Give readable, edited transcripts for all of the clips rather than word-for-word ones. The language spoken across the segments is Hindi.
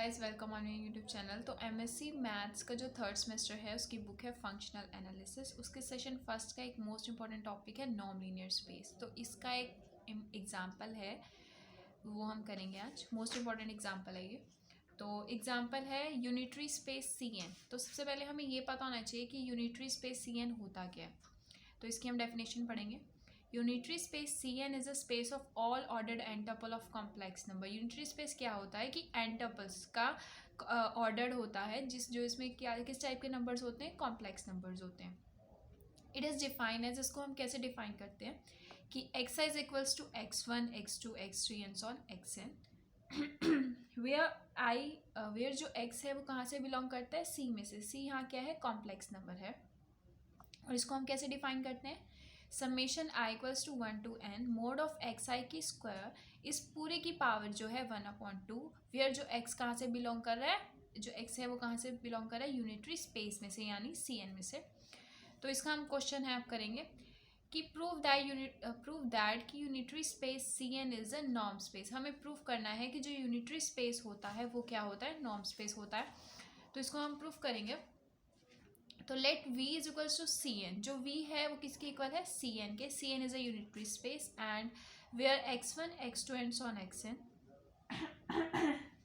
गाइस, वेलकम ऑन मेरे यूट्यूब चैनल। तो एमएससी मैथ्स का जो थर्ड सेमेस्टर है उसकी बुक है फंक्शनल एनालिसिस। उसके सेशन फर्स्ट का एक मोस्ट इंपॉर्टेंट टॉपिक है नॉन लीनियर स्पेस। तो इसका एक एग्जांपल है, वो हम करेंगे आज। मोस्ट इंपॉर्टेंट एग्जांपल है ये। तो एग्जांपल है यूनिटरी स्पेस सी एन। तो सबसे पहले हमें ये पता होना चाहिए कि यूनिटरी स्पेस सी एन होता क्या है। तो इसकी हम डेफिनेशन पढ़ेंगे। Unitary space Cn is a space of all ordered n tuple of complex number. Unitary space क्या होता है कि एन टपल्स का ऑर्डर्ड होता है, जो इसमें क्या किस टाइप के नंबर्स होते हैं, कॉम्प्लेक्स नंबर्स होते हैं। इट इज़ डिफाइंड एज, इसको हम कैसे डिफाइन करते हैं कि x is equals to x1 x2 x3 and so on xn where जो x है वो कहाँ से बिलोंग करता है, c में से। c यहाँ क्या है, कॉम्प्लेक्स नंबर है। और इसको हम कैसे डिफाइन करते हैं, summation i equals to 1 to n mod of x i की स्क्वायर, इस पूरे की पावर जो है 1/2, वेयर जो x कहाँ से बिलोंग कर रहा है, जो x है वो कहाँ से बिलोंग कर रहा है, यूनिटरी स्पेस में से, यानी Cn में से। तो इसका हम क्वेश्चन है आप करेंगे कि प्रूव दैट कि unitary space Cn is a norm space. हमें प्रूव करना है कि जो यूनिटरी स्पेस होता है वो क्या होता है, नॉर्म स्पेस होता है। तो इसको हम प्रूव करेंगे। तो let v is equals to C n. जो v है वो किसके इक्वल है, सी एन के। C n is a unitary space and where x1 x2 and so on xn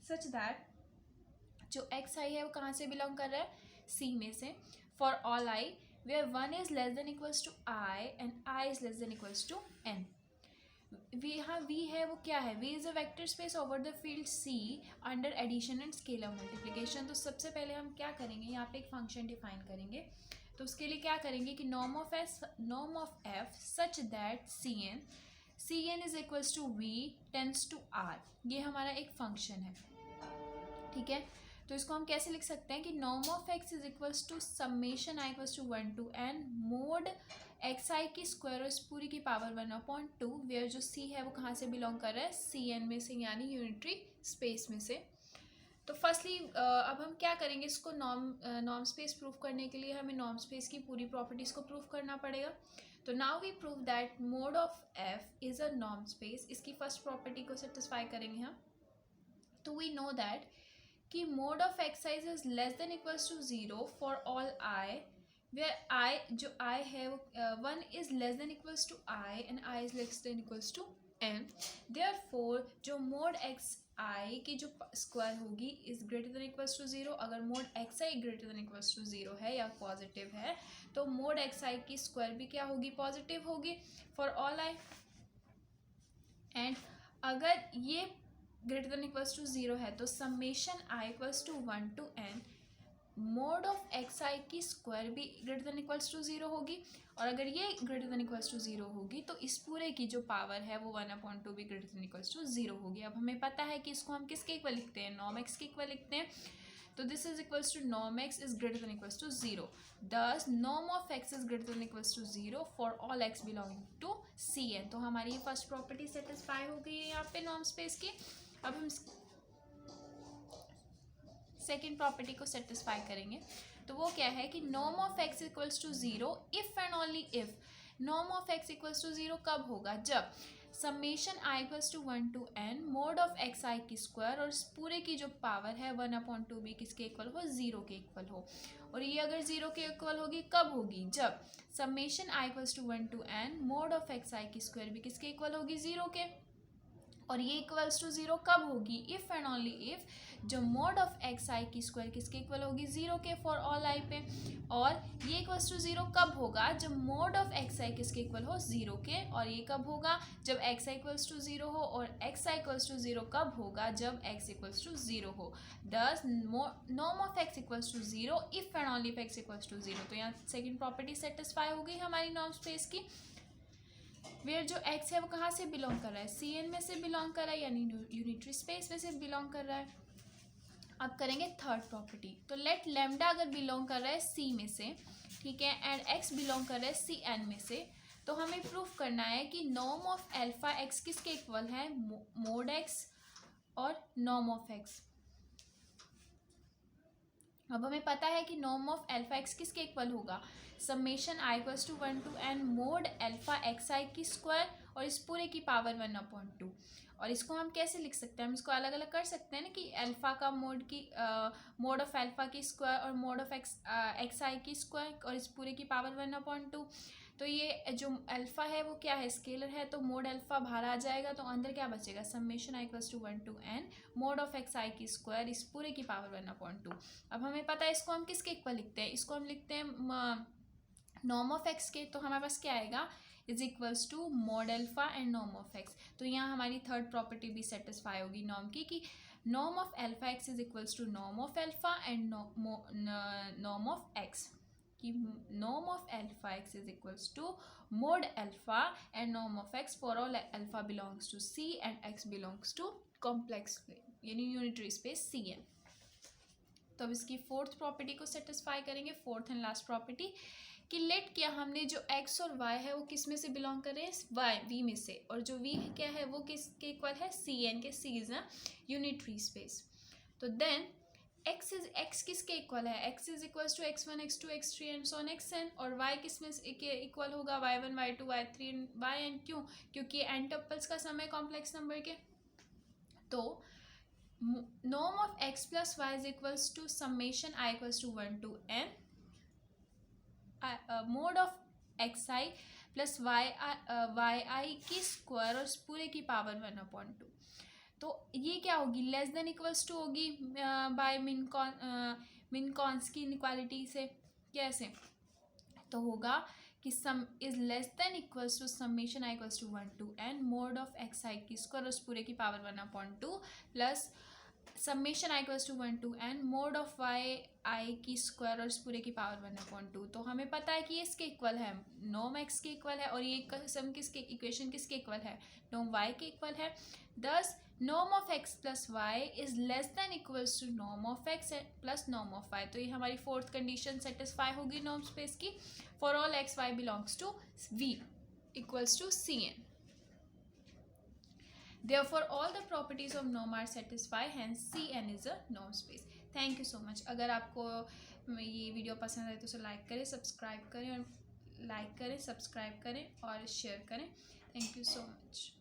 such that जो xi है वो कहाँ से बिलोंग कर रहा है, c में से। For all i where 1 is less than equals to i and i is less than equals to n। यहाँ v है वो क्या है, v is a vector space over the field c under addition and scalar multiplication. तो सबसे पहले हम क्या करेंगे, यहाँ पे एक फंक्शन डिफाइन करेंगे। तो उसके लिए क्या करेंगे कि norm of f such that cn is equals to v tends to r। ये हमारा एक फंक्शन है, ठीक है। तो इसको हम कैसे लिख सकते हैं कि norm of x is equals to summation i equals to 1 to n mod x i की स्क्वायर और इस पूरी की पावर 1/2, वेयर जो c है वो कहाँ से बिलोंग कर रहा है, Cn में से, यानी यूनिटरी स्पेस में से। तो फर्स्टली अब हम क्या करेंगे, इसको नॉर्म स्पेस प्रूफ करने के लिए हमें नॉर्म स्पेस की पूरी प्रॉपर्टीज़ को प्रूफ करना पड़ेगा। तो now we prove that mod of f is a norm space. इसकी फर्स्ट प्रॉपर्टी को सेटिस्फाई करेंगे हम। तो वी नो दैट कि mod of x i is less than equals to 0 for all i, where i जो आई है वो 1 is less than equals to i and i is less than equals to n। Therefore जो मोड एक्स आई की जो स्क्वायर होगी is greater than equals to 0। अगर mod x i greater than equals to 0 है या पॉजिटिव है तो मोड एक्स आई की स्क्वायर भी क्या होगी, पॉजिटिव होगी फॉर ऑल आई। एंड अगर ये ग्रेटर देन इक्वल्स टू 0 है तो summation i equals to 1 to n mod of x i की स्क्वायर भी ग्रेटर देन इक्वल्स टू 0 होगी। और अगर ये ग्रेटर देन इक्वल्स टू 0 होगी तो इस पूरे की जो पावर है वो 1/2 भी ग्रेटर देन इक्वल्स टू 0 होगी। अब हमें पता है कि इसको हम किसके इक्वल लिखते हैं, नॉर्म एक्स के इक्वल लिखते हैं। तो this is equals to norm x is greater than equals to 0, thus norm of x is greater than equals to 0 for all x belonging to C n. तो हमारी ये फर्स्ट प्रॉपर्टी सेटिस्फाई हो गई है यहाँ पे नॉर्म स्पेस की। अब हम सेकेंड प्रॉपर्टी को सेटिस्फाई करेंगे। तो वो क्या है कि norm of x equals to 0 if and only if. Norm of x equals to 0 कब होगा, जब summation i equals to 1 to n mod of x i की स्क्वायर और इस पूरे की जो पावर है 1/2 भी किसके इक्वल हो, 0 के इक्वल हो। और ये अगर 0 के इक्वल होगी कब होगी, जब summation i equals to 1 to n mod of x i की स्क्वायर भी किसके इक्वल होगी, 0 के। और ये इक्वल्स टू 0 कब होगी, इफ एंड ओनली इफ जो मोड ऑफ एक्स आई की स्क्वायर किसके इक्वल होगी, 0 के फॉर ऑल आई पे। और ये इक्वल्स टू 0 कब होगा, जब मोड ऑफ एक्स आई किसके इक्वल हो, 0 के। और ये कब होगा, जब एक्स आई इक्वल्स टू 0 हो। और एक्स आई इक्वल्स टू 0 कब होगा, जब एक्स इक्वल्स टू 0 हो। Thus norm of x equals to 0 if and only if x equals to 0। तो यहाँ सेकेंड प्रॉपर्टी सेटिस्फाई हो गई हमारी नॉर्म स्पेस की। वेयर जो x है वो कहाँ से बिलोंग कर रहा है, Cn में से बिलोंग कर रहा है, यानी यूनिटरी स्पेस में से बिलोंग कर रहा है। अब करेंगे थर्ड प्रॉपर्टी। तो लेट लेमडा अगर बिलोंग कर रहा है C में से, ठीक है, एंड x बिलोंग कर रहा है Cn में से, तो हमें प्रूफ करना है कि नॉर्म ऑफ एल्फा x किसके इक्वल है, मोड x और नॉर्म ऑफ x। अब हमें पता है कि नॉर्म ऑफ अल्फा एक्स किसके इक्वल होगा, summation i equals to 1 to n mod alpha x i की स्क्वायर और इस पूरे की पावर 1/2। और इसको हम कैसे लिख सकते हैं, हम इसको अलग अलग कर सकते हैं ना, कि अल्फा का मोड ऑफ अल्फा की स्क्वायर और मोड ऑफ एक्स आई की स्क्वायर और इस पूरे की पावर 1/2। तो ये जो अल्फा है वो क्या है, स्केलर है, तो मोड अल्फा बाहर आ जाएगा, तो अंदर क्या बचेगा, summation i equals to 1 to n mod of x i की स्क्वायर इस पूरे की पावर 1/2। अब हमें पता है इसको हम किसके इक्वल लिखते हैं, इसको हम लिखते हैं नॉर्म ऑफ एक्स के। तो हमारे पास क्या आएगा, is equals to mod alpha and norm of x. तो यहाँ हमारी थर्ड प्रॉपर्टी भी सेटिस्फाई होगी नॉर्म की, कि norm of alpha x is equals to norm of alpha and norm of x, कि norm of alpha x is equals to mod alpha and norm of x for all alpha belongs to C and x belongs to complex यानी यूनिटरी स्पेस सी एन। तो अब इसकी फोर्थ प्रॉपर्टी को सेटिस्फाई करेंगे, फोर्थ एंड लास्ट प्रॉपर्टी, कि लेट क्या हमने जो x और y है वो किस में से बिलोंग कर रहे हैं, y v में से, और जो v क्या है वो किसके इक्वल है, सी एन के, C is a unitary space. तो देन x किसके इक्वल है, x is equal to x1 x2 x3 and so on xn, और y किस में इक्वल होगा, y1 y2 y3 yn। क्यों, क्योंकि एन टप्पल्स का समय कॉम्प्लेक्स नंबर के। तो norm of x plus y is equals to summation I equals to 1 to n mod of x i plus y i की स्क्वायर और पूरे की पावर 1/2। तो ये क्या होगी, लेस देन इक्वल्स टू होगी बाय मिनकॉन्स की इनइक्वालिटी से। कैसे, तो होगा कि sum is less than equals to summation i equals to 1 to n mod of x i की स्क्वायर और पूरे की power 1/2 plus summation i equals to 1 to n mod of y i की स्क्वायर और पूरे की पावर 1/2। तो हमें पता है कि ये इसके इक्वल है, नॉर्म एक्स के इक्वल है, और ये सम किसके इक्वेशन किसके इक्वल है, नॉर्म वाई के इक्वल है। Thus norm of x plus y is less than equals to norm of x plus norm of y. तो ये हमारी फोर्थ कंडीशन सेटिस्फाई होगी नॉर्म स्पेस की, for all x y belongs to v equals to C n. Therefore, all the properties of norm are satisfied. Hence, Cn is a norm space. Thank you so much. अगर आपको ये वीडियो पसंद आए तो उसे लाइक करें, सब्सक्राइब करें और शेयर करें। Thank you so much.